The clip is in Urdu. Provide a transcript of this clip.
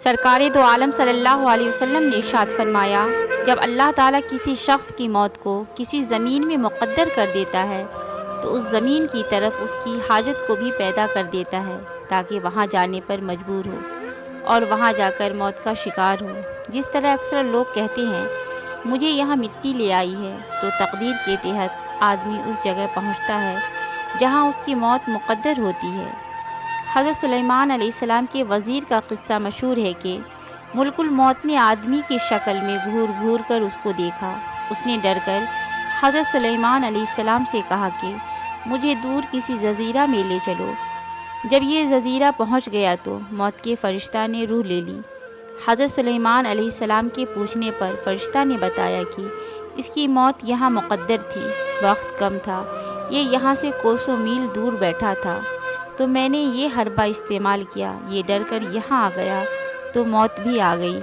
سرکار دو عالم صلی اللہ علیہ وسلم نے ارشاد فرمایا، جب اللہ تعالیٰ کسی شخص کی موت کو کسی زمین میں مقدر کر دیتا ہے تو اس زمین کی طرف اس کی حاجت کو بھی پیدا کر دیتا ہے تاکہ وہاں جانے پر مجبور ہو اور وہاں جا کر موت کا شکار ہو۔ جس طرح اکثر لوگ کہتے ہیں مجھے یہاں مٹی لے آئی ہے، تو تقدیر کے تحت آدمی اس جگہ پہنچتا ہے جہاں اس کی موت مقدر ہوتی ہے۔ حضرت سلیمان علیہ السلام کے وزیر کا قصہ مشہور ہے کہ ملک الموت نے آدمی کی شکل میں گھور گھور کر اس کو دیکھا۔ اس نے ڈر کر حضرت سلیمان علیہ السلام سے کہا کہ مجھے دور کسی جزیرہ میں لے چلو۔ جب یہ جزیرہ پہنچ گیا تو موت کے فرشتہ نے روح لے لی۔ حضرت سلیمان علیہ السلام کے پوچھنے پر فرشتہ نے بتایا کہ اس کی موت یہاں مقدر تھی، وقت کم تھا، یہ یہاں سے کوسوں میل دور بیٹھا تھا، تو میں نے یہ حربہ استعمال کیا، یہ ڈر کر یہاں آ گیا تو موت بھی آ گئی۔